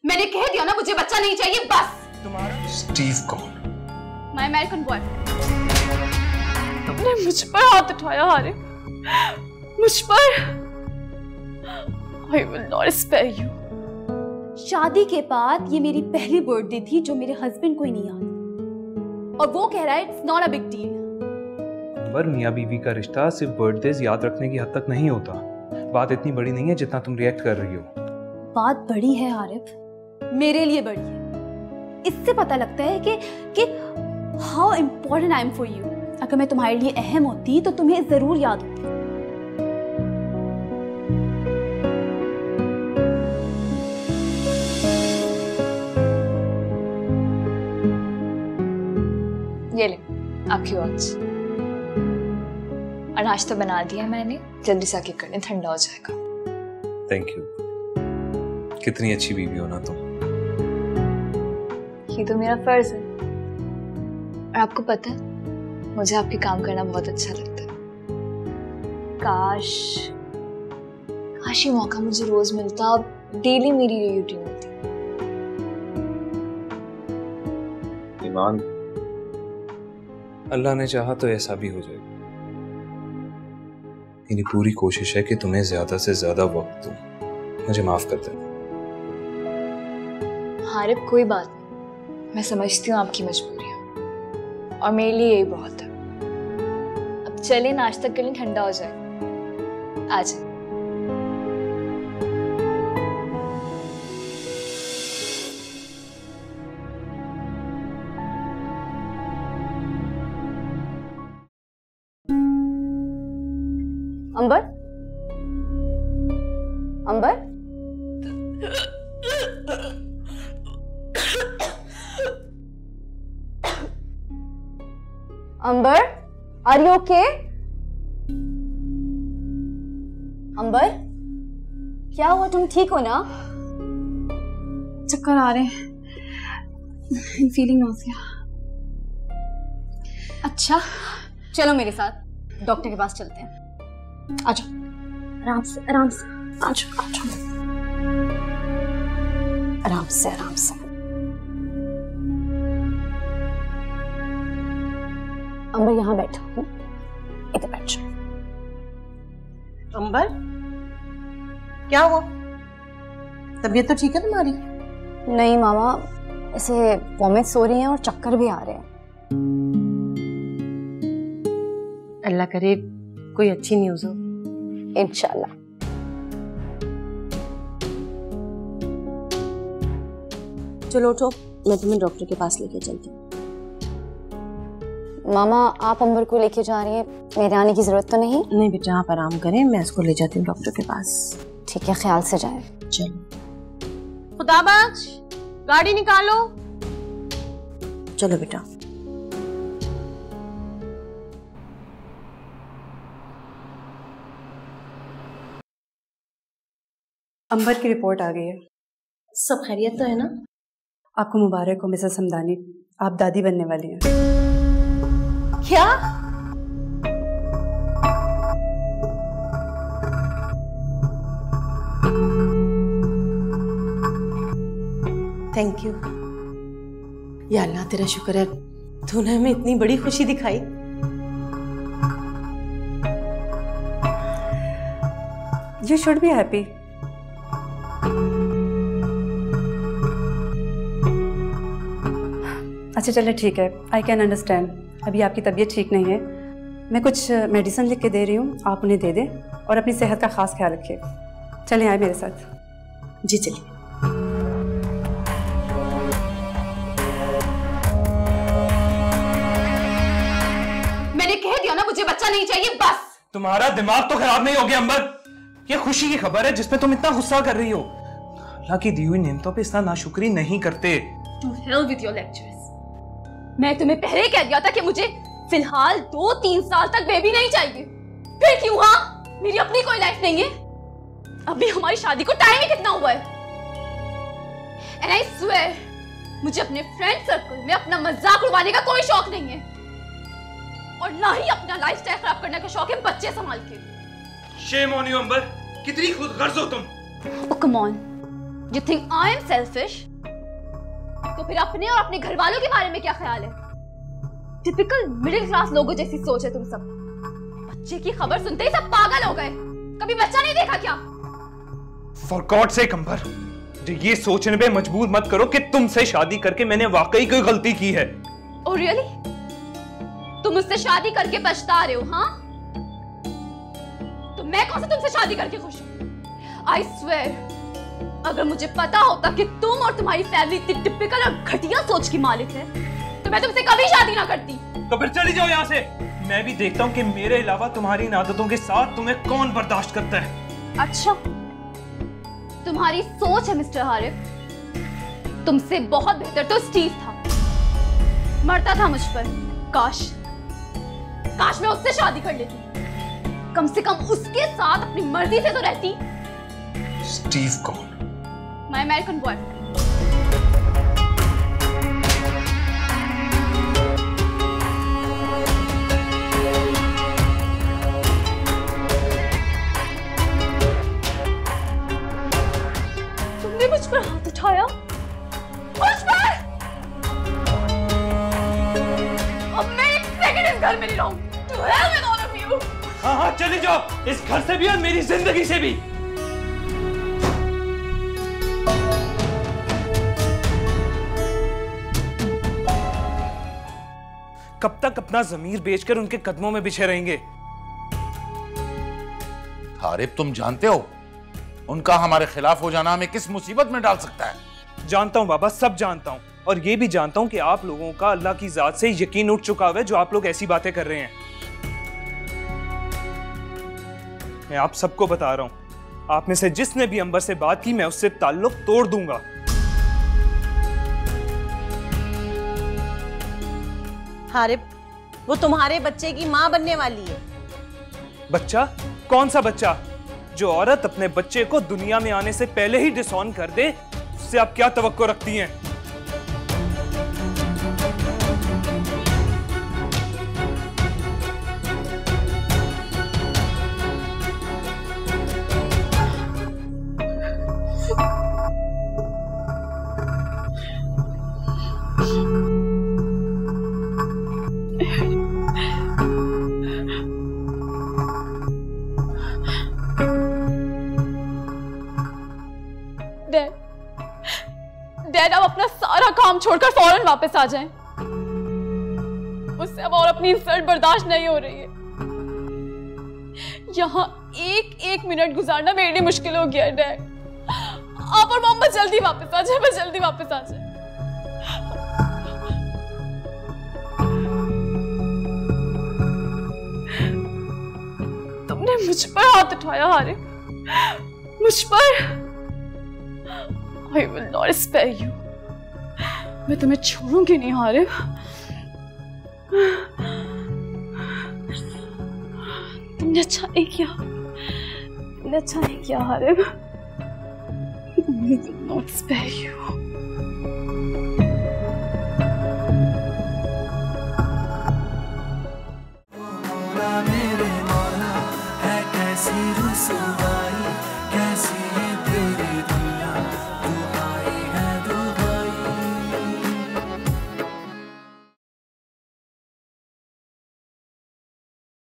मैंने कह दिया ना, मुझे बच्चा नहीं चाहिए बस। तुम्हारा स्टीव कौन? My American boy. तुमने मुझ पर हाथ उठाया हारिफ, मुझ पर। I will not spare you. शादी के बाद ये मेरी पहली बर्थडे थी जो मेरे हस्बैंड को ही नहीं याद, और वो कह रहा है it's not a big deal. पर मियाँ बीवी का रिश्ता सिर्फ बर्थडेज याद रखने की हद तक नहीं होता। बात इतनी बड़ी नहीं है जितना तुम रिएक्ट कर रही हो। बात बड़ी है आरिफ, मेरे लिए बड़ी है। इससे पता लगता है कि how important I am for you. अगर मैं तुम्हारे लिए अहम होती तो तुम्हें जरूर याद होती। ये ले आपकी वॉच, और नाश्ता बना दिया मैंने, जल्दी से आके करने, ठंडा हो जाएगा। Thank you. कितनी अच्छी बीवी हो ना तुम। ये तो मेरा फर्ज है। और आपको पता है, मुझे आपके काम करना बहुत अच्छा लगता है। काश ये मौका मुझे रोज मिलता, डेली मेरी रूटीन होती। ईमान, अल्लाह ने चाहा तो ऐसा भी हो जाएगा। मेरी पूरी कोशिश है कि तुम्हें ज्यादा से ज्यादा वक्त दूं। मुझे माफ कर दे। हारिफ कोई बात नहीं, मैं समझती हूँ आपकी मजबूरियाँ, और मेरे लिए यही बहुत है। अब चले नाश्ता के लिए, ठंडा हो जाए। आ जाए। अंबर, अंबर, अंबर, आर यू ओके? अंबर, क्या हुआ? तुम ठीक हो ना? चक्कर आ रहे हैं, फीलिंग नॉसिया। अच्छा, चलो मेरे साथ डॉक्टर के पास चलते हैं। आजो, आराम से, आराम से, आजो, आजो, आराम से, आराम से। अंबर यहाँ बैठो, इधर बैठ जाओ। अंबर, क्या हुआ? तबीयत तो ठीक है तुम्हारी? नहीं मामा, ऐसे वॉमिट्स हो रही हैं और चक्कर भी आ रहे हैं। अल्लाह करे कोई अच्छी न्यूज़ हो। इंशाल्लाह। चलो उठो, मैं तुम्हें डॉक्टर के पास लेके चलती हूँ। मामा, आप अंबर को लेके जा रही हैं, मेरे आने की जरूरत तो नहीं? नहीं बेटा, आप आराम करें, मैं इसको ले जाती हूँ डॉक्टर के पास। ठीक है, ख्याल से जाए। चलो। खुदाबाज, गाड़ी निकालो। चलो बेटा। अंबर की रिपोर्ट आ गई है। सब खैरियत तो है ना? आपको मुबारक हो मिसेस हमदानी, आप दादी बनने वाली हैं। क्या? Thank you. या अल्लाह, तेरा शुक्र है तूने हमें इतनी बड़ी खुशी दिखाई। You should be happy. अच्छा चले, ठीक है, आई कैन अंडरस्टैंड। अभी आपकी तबीयत ठीक नहीं है, मैं कुछ मेडिसिन लिख के दे रही हूँ, आप उन्हें दे दें और अपनी सेहत का खास ख्याल रखिए। चलें, आए मेरे साथ। जी चलिए। मैंने कह दिया ना, मुझे बच्चा नहीं चाहिए बस। तुम्हारा दिमाग तो खराब नहीं हो गया अंबर? ये खुशी की खबर है जिसमें तुम इतना गुस्सा कर रही हो। अल्लाह की दी हुई नेमतों पे इतना नाशुक्री नहीं करते। To hell with your lectures। मैं तुम्हें पहले कह दिया था कि मुझे फिलहाल 2-3 साल तक बेबी नहीं चाहिए। फिर क्यों? हाँ, मेरी अपनी कोई लाइफ नहीं है। अभी हमारी शादी को टाइम ही कितना हुआ है। And I swear, मुझे अपने फ्रेंड सर्कल में अपना मजाक उड़वाने का कोई शौक नहीं है, और ना ही अपना लाइफस्टाइल खराब करने का शौक है बच्चे संभाल के। Shame on you अंबर, कितनी खुदगर्ज हो तुम। Oh come on, You think I am selfish? तो फिर अपने और अपने घर वालों के बारे में क्या ख्याल है? टिपिकल मिडिल क्लास लोगों जैसी सोच है तुम सब। बच्चे की खबर सुनते ही सब पागल हो गए। कभी बच्चा नहीं देखा क्या? For God's sake अंबर, मुझे ये सोचने पे मजबूर मत करो कि तुमसे शादी करके मैंने वाकई कोई गलती की है। Oh really? तुम मुझसे शादी करके पछता रहे हो, हाँ? तो मैं कौन सा तुमसे शादी करके खुश हूँ? I swear, अगर मुझे पता होता कि तुम और तुम्हारी फैमिली इतनी टिपिकल और घटिया सोच की मालिक है, तो मैं तुमसे कभी शादी ना करती। तो फिर चली जाओ यहाँ से। मैं भी देखता हूँ कि मेरे अलावा तुम्हारी इन आदतों के साथ तुम्हें कौन बर्दाश्त करता है। अच्छा, तुम्हारी सोच है मिस्टर हारिफ। तुमसे बहुत बेहतर तो स्टीव था, मरता था मुझ पर। काश मैं उससे शादी कर लेती। कम से कम उसके साथ अपनी मर्जी से तो रहती। स्टीव कौन? My American boyfriend. तुमने मुझ पर हाथ उठाया? मुझ पर? अब मैं एक सेकंड इस घर में नहीं रहूंगी। To hell with all of you! हाँ हाँ चली जाओ, इस घर से भी और मेरी जिंदगी से भी। कब तक अपना जमीर बेचकर उनके कदमों में बिछे रहेंगे? हारिफ, तुम जानते हो उनका हमारे खिलाफ हो जाना हमें किस मुसीबत में डाल सकता है? जानता हूं बाबा, सब जानता हूं, और ये भी जानता हूं कि आप लोगों का अल्लाह की जात से यकीन उठ चुका हुआ है जो आप लोग ऐसी बातें कर रहे हैं। मैं आप सबको बता रहा हूं, आप में से जिसने भी अंबर से बात की मैं उससे ताल्लुक तोड़ दूंगा। हारिफ, वो तुम्हारे बच्चे की माँ बनने वाली है। बच्चा? कौन सा बच्चा? जो औरत अपने बच्चे को दुनिया में आने से पहले ही डिसऑन कर दे, उससे आप क्या तवक्को रखती हैं? डैड, आप अपना सारा काम छोड़कर फौरन वापस आ जाएं। मुझसे अब और अपनी इंसल्ट बर्दाश्त नहीं हो रही है। यहाँ एक मिनट गुजारना मेरे लिए मुश्किल हो गया है डैड। आप और मोहम्मद जल्दी वापस आ जाए, बस जल्दी वापस आ जाए। तुमने मुझ पर हाथ उठाया हारिफ, मुझ पर। I will not spare you. मैं तुम्हें छोड़ूंगी नहीं हारिफ। तुमने अच्छा नहीं किया, तुमने अच्छा नहीं किया Haris. I will not spare you. मेरे मौला है कैसी रुसवा